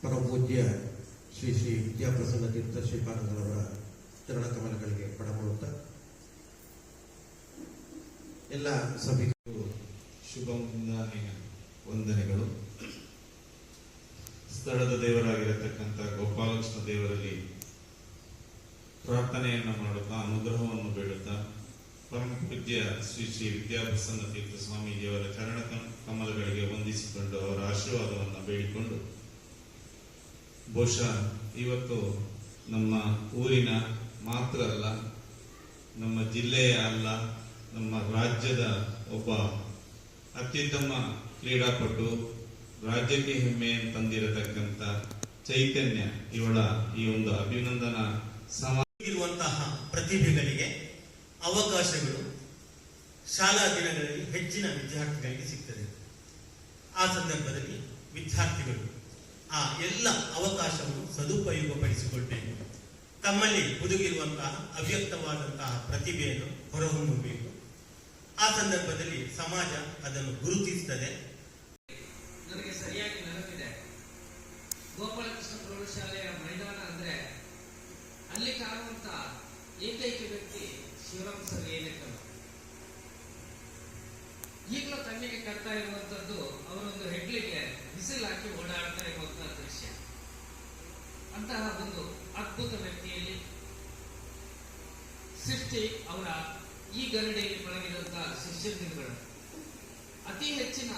ಪರಮಪೂಜ್ಯ ಶ್ರೀ ಶ್ರೀ ವಿದ್ಯಾಪ್ರಸನ್ನ ತೀರ್ಥ ಶ್ರೀಪಾದಂಗಳವರ ಚರಣಕಮಲಗಳಿಗೆ ಪಡಮಾಡುತ್ತಾ ಎಲ್ಲ ಸಭೆಗೂ ಶುಭ ವಂದನೆಗಳು. ಸ್ಥಳದ ದೇವರಾಗಿರತಕ್ಕಂಥ ಗೋಪಾಲಕೃಷ್ಣ ದೇವರಲ್ಲಿ ಪ್ರಾರ್ಥನೆಯನ್ನು ಮಾಡುತ್ತಾ ಅನುಗ್ರಹವನ್ನು ಬೇಡುತ್ತಾ ಪರಮ ಪೂಜ್ಯ ಶ್ರೀ ಶ್ರೀ ವಿದ್ಯಾಪ್ರಸನ್ನ ತೀರ್ಥ ಸ್ವಾಮೀಜಿಯವರ ಚರಣ ಕಮಲಗಳಿಗೆ ವಂದಿಸಿಕೊಂಡು ಅವರ ಆಶೀರ್ವಾದವನ್ನು ಬೇಡಿಕೊಂಡು, ಬಹುಶಃ ಇವತ್ತು ನಮ್ಮ ಊರಿನ ಮಾತ್ರ ಅಲ್ಲ, ನಮ್ಮ ಜಿಲ್ಲೆಯ ಅಲ್ಲ, ನಮ್ಮ ರಾಜ್ಯದ ಒಬ್ಬ ಅತ್ಯುತ್ತಮ ಕ್ರೀಡಾಪಟು, ರಾಜ್ಯಕ್ಕೆ ಹೆಮ್ಮೆ ತಂದಿರತಕ್ಕಂಥ ಚೈತನ್ಯ ಇವಳ ಈ ಒಂದು ಅಭಿನಂದನಾ ಇರುವಂತಹ ಪ್ರತಿಭೆಗಳಿಗೆ ಅವಕಾಶಗಳು ಶಾಲಾ ದಿನಗಳಲ್ಲಿ ಹೆಚ್ಚಿನ ವಿದ್ಯಾರ್ಥಿಗಳಿಗೆ ಸಿಗ್ತದೆ. ಆ ಸಂದರ್ಭದಲ್ಲಿ ವಿದ್ಯಾರ್ಥಿಗಳು ಆ ಎಲ್ಲ ಅವಕಾಶವನ್ನು ಸದುಪಯೋಗಪಡಿಸಿಕೊಳ್ಬೇಕು. ತಮ್ಮಲ್ಲಿ ಹುದುಗಿರುವಂತಹ ಅವ್ಯಕ್ತವಾದಂತಹ ಪ್ರತಿಭೆಯನ್ನು ಹೊರಹೊಮ್ಮಬೇಕು. ಆ ಸಂದರ್ಭದಲ್ಲಿ ಸಮಾಜ ಅದನ್ನು ಗುರುತಿಸುತ್ತದೆ. ನನಗೆ ಸರಿಯಾಗಿ ನೆನಪಿದೆ, ಗೋಪಾಲಕೃಷ್ಣ ಪ್ರೌಢಶಾಲೆಯ ಮೈದಾನ ಅಂದ್ರೆ ಅಲ್ಲಿ ಕಾಣುವಂತ ಏಕೈಕ ವ್ಯಕ್ತಿ ಶಿವರಾಮ್ ಸರ್ ಏನೇಕಲ್. ಈಗಲೂ ಕಣ್ಣಿಗೆ ಕಟ್ತಾ ಇರುವಂತದ್ದು ಅವರೊಂದು ಹೆಡ್ಲಿಗೆ ಬಿಸಿಲು ಹಾಕಿ ಓಡಾಡ್ತಾ ಇರುವಂತಹ ದೃಶ್ಯ. ಅಂತಹ ಒಂದು ಅದ್ಭುತ ವ್ಯಕ್ತಿಯಲ್ಲಿ ಸೃಷ್ಟಿ ಅವರ ಈ ಗರಡಿಯಲ್ಲಿ ಪಳಗಿದಂತಹ ಶಿಷ್ಯಂದಿರುಗಳು ಅತಿ ಹೆಚ್ಚಿನ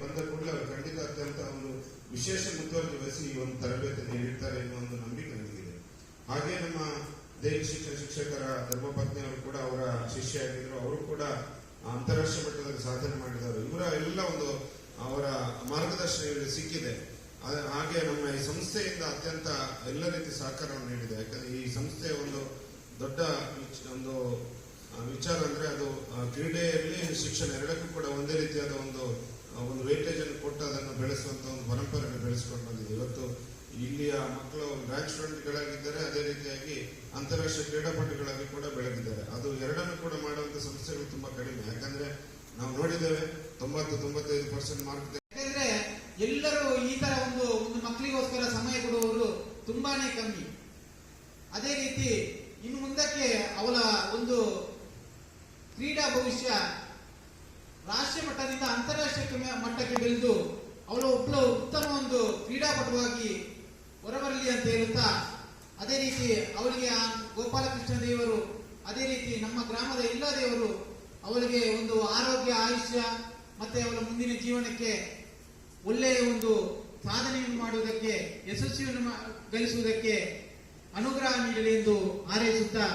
ಬಂದ ಕೂಡಲೇ ಅವರು ಖಂಡಿತ ಅತ್ಯಂತ ಒಂದು ವಿಶೇಷ ಮುತುವರ್ಜಿ ವಹಿಸಿ ಈ ಒಂದು ತರಬೇತಿಯನ್ನು ನೀಡಿರ್ತಾರೆ ಎನ್ನುವ ಒಂದು ನಂಬಿಕೆ ನನಗಿದೆ. ಹಾಗೆ ನಮ್ಮ ದೈಹಿಕ ಶಿಕ್ಷಕರ ಧರ್ಮಪತ್ನಿಯವರು ಕೂಡ ಅವರ ಶಿಷ್ಯ ಆಗಿದ್ರು. ಅವರು ಕೂಡ ಅಂತಾರಾಷ್ಟ್ರೀಯ ಮಟ್ಟದಲ್ಲಿ ಸಾಧನೆ ಮಾಡಿದವರು. ಇವರ ಎಲ್ಲ ಒಂದು ಅವರ ಮಾರ್ಗದರ್ಶನ ಇವರಿಗೆ ಸಿಕ್ಕಿದೆ. ಹಾಗೆ ನಮ್ಮ ಈ ಸಂಸ್ಥೆಯಿಂದ ಅತ್ಯಂತ ಎಲ್ಲ ರೀತಿ ಸಹಕಾರವನ್ನು ನೀಡಿದೆ. ಯಾಕಂದ್ರೆ ಈ ಸಂಸ್ಥೆಯ ಒಂದು ದೊಡ್ಡ ಒಂದು ವಿಚಾರ ಅಂದ್ರೆ ಅದು ಕ್ರೀಡೆಯಲ್ಲಿ ಶಿಕ್ಷಣ ಎರಡಕ್ಕೂ ಕೂಡ ಒಂದೇ ರೀತಿಯಾದ ಒಂದು ವೇಟೇಜ್ ಅನ್ನು ಕೊಟ್ಟು ಅದನ್ನು ಬೆಳೆಸುವಂತ ಒಂದು ಪರಂಪರೆಯನ್ನು ಬೆಳೆಸಿಕೊಂಡು ಬಂದಿದೆ. ಇವತ್ತು ಇಲ್ಲಿಯ ಮಕ್ಕಳು ರ್ಯಾಂಕ್ ಸ್ಟೂಡೆಂಟ್ಗಳಾಗಿದ್ದಾರೆ, ಅದೇ ರೀತಿಯಾಗಿ ಅಂತಾರಾಷ್ಟ್ರೀಯ ಕ್ರೀಡಾಪಟುಗಳಾಗಿ ಕೂಡ ಬೆಳೆದಿದ್ದಾರೆ. ಅದು ಎರಡನ್ನು ಕೂಡ ಮಾಡುವಂತ ಸಂಸ್ಥೆಗಳು ತುಂಬಾ ಕಡಿಮೆ. ಯಾಕಂದ್ರೆ ನಾವು ನೋಡಿದ್ದೇವೆ 90-95% ಮಾರ್ಕ್. ಯಾಕಂದ್ರೆ ಎಲ್ಲರೂ ಈ ತರ ಒಂದು ಮಕ್ಕಳಿಗೋಸ್ಕರ ಸಮಯ ಕೊಡುವವರು ತುಂಬಾನೇ ಕಮ್ಮಿ. ಅದೇ ರೀತಿ ಇನ್ನು ಮುಂದಕ್ಕೆ ಅವಳ ಒಂದು ಕ್ರೀಡಾ ಭವಿಷ್ಯ ರಾಷ್ಟ್ರೀಯ ಮಟ್ಟದಿಂದ ಅಂತಾರಾಷ್ಟ್ರೀಯ ಮಟ್ಟಕ್ಕೆ ಬೆಳೆದು ಅವಳು ಒಬ್ಬಳು ಉತ್ತಮ ಒಂದು ಕ್ರೀಡಾಪಟುವಾಗಿ ಹೊರಬರಲಿ ಅಂತ ಹೇಳುತ್ತಾ, ಅದೇ ರೀತಿ ಅವಳಿಗೆ ಆ ಗೋಪಾಲಕೃಷ್ಣ ದೇವರು, ಅದೇ ರೀತಿ ನಮ್ಮ ಗ್ರಾಮದ ಎಲ್ಲ ದೇವರು ಅವಳಿಗೆ ಒಂದು ಆರೋಗ್ಯ, ಆಯುಷ್ಯ ಮತ್ತೆ ಅವಳ ಮುಂದಿನ ಜೀವನಕ್ಕೆ ಒಳ್ಳೆಯ ಒಂದು ಸಾಧನೆಯನ್ನು ಮಾಡುವುದಕ್ಕೆ, ಯಶಸ್ವಿಯನ್ನು ಗಳಿಸುವುದಕ್ಕೆ ಅನುಗ್ರಹ ನೀಡಲಿ ಎಂದು ಹಾರೈಸುತ್ತಾ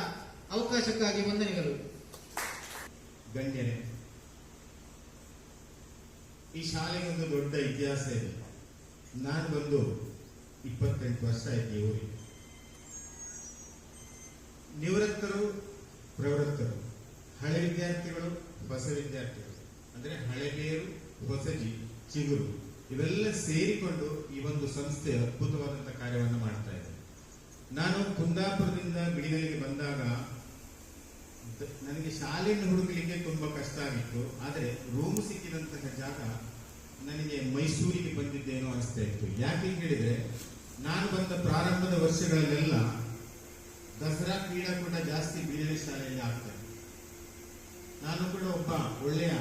ಅವಕಾಶಕ್ಕಾಗಿ ವಂದನೆಗಳು. ಗಣ್ಯರೇ, ಈ ಶಾಲೆಗೆ ಒಂದು ದೊಡ್ಡ ಇತಿಹಾಸ ಇದೆ. ನಾನು ಬಂದು 28 ವರ್ಷ ಆಯ್ತು ಈ ಊರಿಗೆ. ನಿವೃತ್ತರು, ಪ್ರವೃತ್ತರು, ಹಳೆ ವಿದ್ಯಾರ್ಥಿಗಳು, ಹೊಸ ವಿದ್ಯಾರ್ಥಿಗಳು, ಅಂದ್ರೆ ಹಳೆ ಬೇರು, ಹೊಸ ಚಿಗುರು, ಇವೆಲ್ಲ ಸೇರಿಕೊಂಡು ಈ ಒಂದು ಸಂಸ್ಥೆ ಅದ್ಭುತವಾದಂತಹ ಕಾರ್ಯವನ್ನು ಮಾಡ್ತಾ ಇದೆ. ನಾನು ಕುಂದಾಪುರದಿಂದ ಬಿಡಿಗಲಿಗೆ ಬಂದಾಗ ನನಗೆ ಶಾಲೆಯನ್ನು ಹುಡುಕಲಿಕ್ಕೆ ತುಂಬಾ ಕಷ್ಟ ಆಗಿತ್ತು. ಆದರೆ ರೂಮ್ ಸಿಕ್ಕಿದಂತಹ ಜಾಗ ನನಗೆ ಮೈಸೂರಿಗೆ ಬಂದಿದ್ದೇನೋ ಅನಿಸ್ತಾ ಇತ್ತು. ಯಾಕೆ ಹೇಳಿದ್ರೆ, ನಾನು ಬಂದ ಪ್ರಾರಂಭದ ವರ್ಷಗಳಲ್ಲೆಲ್ಲ ದಸರಾ ಕ್ರೀಡಾಕೂಟ ಜಾಸ್ತಿ ಬಿಡಿಗಲಿ ಶಾಲೆಯಲ್ಲಿ ಆಗ್ತದೆ. ನಾನು ಕೂಡ ಒಬ್ಬ ಒಳ್ಳೆಯ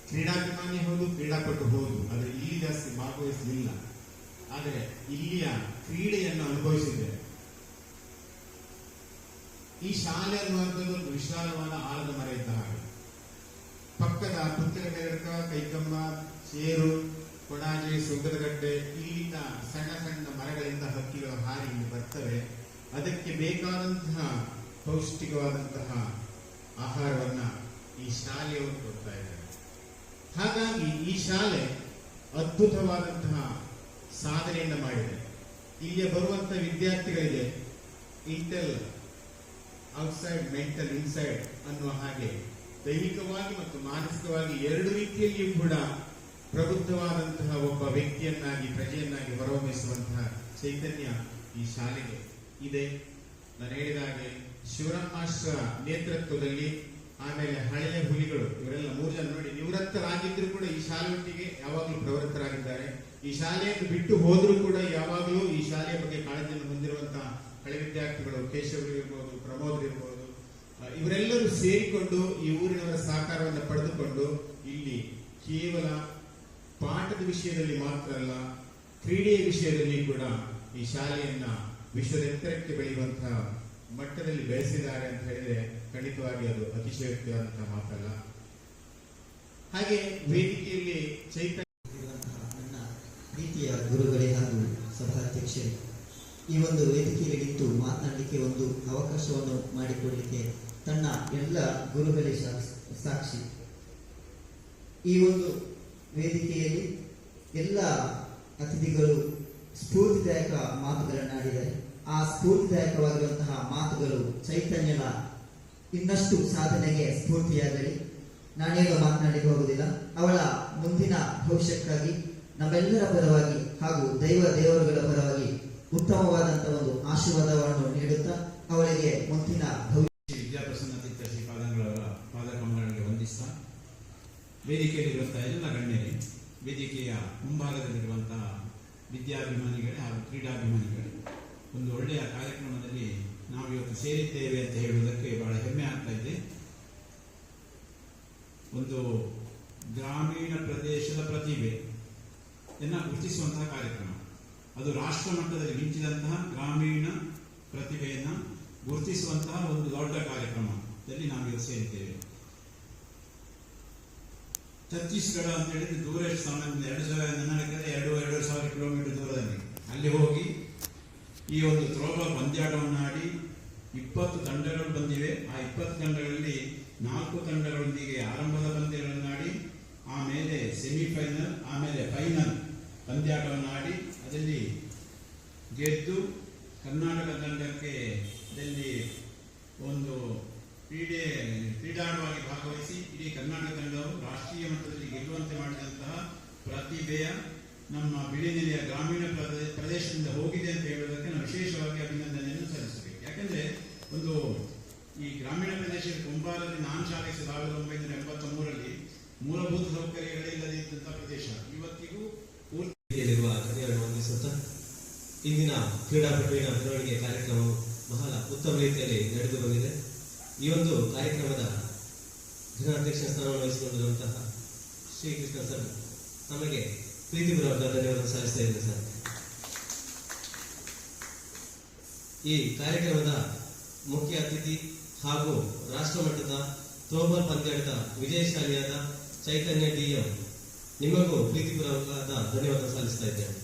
ಕ್ರೀಡಾಭಿಮಾನಿ ಹೌದು, ಕ್ರೀಡಾಪಟು ಹೌದು, ಆದರೆ ಇಲ್ಲಿ ಜಾಸ್ತಿ ಭಾಗವಹಿಸಲಿಲ್ಲ. ಆದರೆ ಇಲ್ಲಿಯ ಕ್ರೀಡೆಯನ್ನು ಅನುಭವಿಸಿದೆ. ಈ ಶಾಲೆ ಅನ್ನುವಂಥದ್ದು ಒಂದು ವಿಶಾಲವಾದ ಆಳದ ಮರ ಇದ್ದ ಹಾಗೆ. ಪಕ್ಕದ ಪುತ್ತಲಗಡಕ, ಕೈಕಂಬ, ಸೇರು, ಕೊಡಾಜೆ, ಸುಗದಗಡ್ಡೆ, ಇಲ್ಲಿಂದ ಸಣ್ಣ ಸಣ್ಣ ಮರಗಳಿಂದ ಹಕ್ಕಿಗಳು ಹಾರಿ ಇಲ್ಲಿ ಬರ್ತವೆ. ಅದಕ್ಕೆ ಬೇಕಾದಂತಹ ಪೌಷ್ಟಿಕವಾದಂತಹ ಆಹಾರವನ್ನ ಈ ಶಾಲೆಯವರು ಕೊಡ್ತಾ ಇದ್ದಾರೆ. ಹಾಗಾಗಿ ಈ ಶಾಲೆ ಅದ್ಭುತವಾದಂತಹ ಸಾಧನೆಯನ್ನು ಮಾಡಿದೆ. ಇಲ್ಲಿಯ ಬರುವಂತಹ ವಿದ್ಯಾರ್ಥಿಗಳಿಗೆ ಇಂಟೆಲ್ ಔಟ್ಸೈಡ್ ಮೆಂಟಲ್ ಇನ್ಸೈಡ್ ಅನ್ನುವ ಹಾಗೆ ದೈಹಿಕವಾಗಿ ಮತ್ತು ಮಾನಸಿಕವಾಗಿ ಎರಡು ರೀತಿಯಲ್ಲಿಯೂ ಕೂಡ ಪ್ರಬುದ್ಧವಾದಂತಹ ಒಬ್ಬ ವ್ಯಕ್ತಿಯನ್ನಾಗಿ ಪ್ರಜೆಯನ್ನಾಗಿ ಹೊರಹೊಮ್ಮಿಸುವಂತಹ ಚೈತನ್ಯ ಈ ಶಾಲೆಗೆ ಇದೆ. ನಾನು ಹೇಳಿದ ಹಾಗೆ ಶಿವರಾಮ್ ಮಾಸ್ಟರ್ ನೇತೃತ್ವದಲ್ಲಿ, ಆಮೇಲೆ ಹಳೆಯ ಹುಲಿಗಳು, ಇವರೆಲ್ಲ 3 ಜನ ನೋಡಿ ನಿವೃತ್ತರಾಗಿದ್ರು ಕೂಡ ಈ ಶಾಲೆಯೊಟ್ಟಿಗೆ ಯಾವಾಗಲೂ ಪ್ರವೃತ್ತರಾಗಿದ್ದಾರೆ. ಈ ಶಾಲೆಯನ್ನು ಬಿಟ್ಟು ಹೋದ್ರೂ ಕೂಡ ಯಾವಾಗಲೂ ಈ ಶಾಲೆಯ ಬಗ್ಗೆ ಕಾಳಜಿಯನ್ನು ಹೊಂದಿರುವಂತಹ ಹಳೆ ವಿದ್ಯಾರ್ಥಿಗಳು, ಕೇಶವ್ ಇರ್ಬೋದು, ಪ್ರಮೋದ್ ಇರ್ಬೋದು, ಇವರೆಲ್ಲರೂ ಸೇರಿಕೊಂಡು ಈ ಊರಿನವರ ಸಹಕಾರವನ್ನು ಪಡೆದುಕೊಂಡು ಇಲ್ಲಿ ಕೇವಲ ಪಾಠದ ವಿಷಯದಲ್ಲಿ ಮಾತ್ರ ಅಲ್ಲ, ಕ್ರೀಡೆಯ ವಿಷಯದಲ್ಲಿ ಕೂಡ ಈ ಶಾಲೆಯನ್ನ ವಿಶ್ವದ ಎತ್ತರಕ್ಕೆ ಬೆಳೆಯುವಂತಹ ಮಟ್ಟದಲ್ಲಿ ಬೆಳೆಸಿದ್ದಾರೆ ಅಂತ ಹೇಳಿದ್ರೆ ಖಂಡಿತವಾಗಿ ಅದು ಅತಿಶಯೋಕ್ತಿಯಾದಂತಹ ಮಾತಲ್ಲ. ಹಾಗೆ ವೇದಿಕೆಯಲ್ಲಿ ನನ್ನ ಪ್ರೀತಿಯ ಗುರುಗಳೇ ಹಾಗೂ ಸಭಾಧ್ಯಕ್ಷರೇ, ಈ ಒಂದು ವೇದಿಕೆಯಲ್ಲಿ ನಿಂತು ಮಾತನಾಡಲಿಕ್ಕೆ ಒಂದು ಅವಕಾಶವನ್ನು ಮಾಡಿಕೊಡಲಿಕ್ಕೆ ತನ್ನ ಎಲ್ಲ ಗುರುಗಳೇ ಸಾಕ್ಷಿ. ಈ ಒಂದು ವೇದಿಕೆಯಲ್ಲಿ ಎಲ್ಲ ಅತಿಥಿಗಳು ಸ್ಫೂರ್ತಿದಾಯಕ ಮಾತುಗಳನ್ನಾಡಿದ್ದಾರೆ. ಆ ಸ್ಫೂರ್ತಿದಾಯಕವಾಗಿರುವಂತಹ ಮಾತುಗಳು ಚೈತನ್ಯದ ಇನ್ನಷ್ಟು ಸಾಧನೆಗೆ ಸ್ಫೂರ್ತಿಯಾಗಲಿ. ನಾನೇನು ಮಾತನಾಡಲಿಕ್ಕೆ ಹೋಗುವುದಿಲ್ಲ. ಅವಳ ಮುಂದಿನ ಭವಿಷ್ಯಕ್ಕಾಗಿ ನಮ್ಮೆಲ್ಲರ ಪರವಾಗಿ ಹಾಗೂ ದೇವರುಗಳ ಪರವಾಗಿ ಉತ್ತಮವಾದಂತಹ ಒಂದು ಆಶೀರ್ವಾದವನ್ನು ನೀಡುತ್ತಾ ಅವಳಿಗೆ ಮುಂದಿನ ವಿದ್ಯಾಪ್ರಸನ್ನ ತೀರ್ಥ ಶ್ರೀಪಾದಂಗಳವರ ಪಾದಕಮಲಗಳಿಗೆ ವಂದಿಸ್ತಾ, ವೇದಿಕೆಯಲ್ಲಿರುವಂತಹ ಎಲ್ಲ ಗಣ್ಯರೇ, ವೇದಿಕೆಯ ಮುಂಭಾಗದಲ್ಲಿರುವಂತಹ ವಿದ್ಯಾಭಿಮಾನಿಗಳೇ ಹಾಗೂ ಕ್ರೀಡಾಭಿಮಾನಿಗಳೇ, ಒಂದು ಒಳ್ಳೆಯ ಕಾರ್ಯಕ್ರಮದಲ್ಲಿ ನಾವು ಇವತ್ತು ಸೇರಿದ್ದೇವೆ ಅಂತ ಹೇಳುವುದಕ್ಕೆ ಬಹಳ ಹೆಮ್ಮೆ ಆಗ್ತಾ ಇದೆ. ಒಂದು ಗ್ರಾಮೀಣ ಪ್ರದೇಶದ ಪ್ರತಿಭೆಯನ್ನು ಗುರುತಿಸುವಂತಹ ಕಾರ್ಯಕ್ರಮ, ಅದು ರಾಷ್ಟ್ರ ಮಟ್ಟದಲ್ಲಿ ಮಿಂಚಿದಂತಹ ಗ್ರಾಮೀಣ ಪ್ರತಿಭೆಯನ್ನು ಗುರುತಿಸುವಂತಹ ಒಂದು ದೊಡ್ಡ ಕಾರ್ಯಕ್ರಮದಲ್ಲಿ ನಾವು ಸೇರಿದ್ದೇವೆ. ಛತ್ತೀಸ್ಗಢ ಅಂತ ಹೇಳಿದ್ರೆ ದೂರ ಎಷ್ಟು ಸಮಯ, 2,000 ಕಿಲೋಮೀಟರ್ ದೂರದಲ್ಲಿ ಅಲ್ಲಿ ಹೋಗಿ ಈ ಒಂದು ಥ್ರೋಬಾಲ್ ಪಂದ್ಯಾಟವನ್ನು ಆಡಿ 20 ತಂಡಗಳು ಬಂದಿವೆ. ಆ 20 ತಂಡಗಳಲ್ಲಿ 4 ತಂಡಗಳೊಂದಿಗೆ ಆರಂಭದ ಪಂದ್ಯಗಳನ್ನಾಡಿ, ಆಮೇಲೆ ಸೆಮಿಫೈನಲ್, ಆಮೇಲೆ ಫೈನಲ್ ಪಂದ್ಯಾಟವನ್ನು ಆಡಿ ಅದರಲ್ಲಿ ಗೆದ್ದು ಕರ್ನಾಟಕ ತಂಡಕ್ಕೆ ಒಂದು ಕ್ರೀಡಾಳುವಾಗಿ ಭಾಗವಹಿಸಿ ಇಡೀ ಕರ್ನಾಟಕ ತಂಡವು ರಾಷ್ಟ್ರೀಯ ಮಟ್ಟದಲ್ಲಿ ಗೆಲ್ಲುವಂತೆ ಮಾಡಿದಂತಹ ಪ್ರತಿಭೆಯ ನಮ್ಮ ಬಿಳಿನೆಲೆಯ ಗ್ರಾಮೀಣ ಪ್ರದೇಶದಿಂದ ಹೋಗಿದೆ ಅಂತ ಹೇಳುವುದಕ್ಕೆ ನಾವು ವಿಶೇಷವಾಗಿ ಅಭಿನಂದನೆಯನ್ನು ಸಲ್ಲಿಸಬೇಕು. ಯಾಕಂದ್ರೆ ಒಂದು ಈ ಗ್ರಾಮೀಣ ಪ್ರದೇಶದ ಕುಂಬಾರಲ್ಲಿ ನಾನು ಶಾಲೆ 1983ರಲ್ಲಿ ಮೂಲಭೂತ ಸೌಕರ್ಯಗಳಿಲ್ಲದೆ ಇದ್ದಂತಹ ಪ್ರದೇಶ ಇವತ್ತಿಗೂ ಪೂರ್ತಿಯಲ್ಲಿರುವ ಗಣ್ಯರನ್ನು ವಂದಿಸುತ್ತಾ, ಇಂದಿನ ಕ್ರೀಡಾಪಟುವಿನ ಮೆರವಣಿಗೆ ಕಾರ್ಯಕ್ರಮವು ಬಹಳ ಉತ್ತಮ ರೀತಿಯಲ್ಲಿ ನಡೆದು ಬಂದಿದೆ. ಈ ಒಂದು ಕಾರ್ಯಕ್ರಮದ ದಿನಾಧ್ಯಕ್ಷ ಸ್ಥಾನವನ್ನು ವಹಿಸಿಕೊಂಡಿರುವಂತಹ ಶ್ರೀಕೃಷ್ಣ ಸರ್ ನಮಗೆ ಪ್ರೀತಿಪೂರ್ವಕ ಧನ್ಯವಾದ ಸಲ್ಲಿಸ್ತಾ ಇದ್ದೇನೆ ಸರ್. ಈ ಕಾರ್ಯಕ್ರಮದ ಮುಖ್ಯ ಅತಿಥಿ ಹಾಗೂ ರಾಷ್ಟ್ರಮಟ್ಟದ ಥ್ರೋಬಾಲ್ ಪಂದ್ಯಾಟದ ವಿಜಯಶಾಲಿಯಾದ ಚೈತನ್ಯ ಡಿಎಂ ನಿಮಗೂ ಪ್ರೀತಿಪೂರ್ವಕವಾದ ಧನ್ಯವಾದ ಸಲ್ಲಿಸ್ತಾ ಇದ್ದೇನೆ.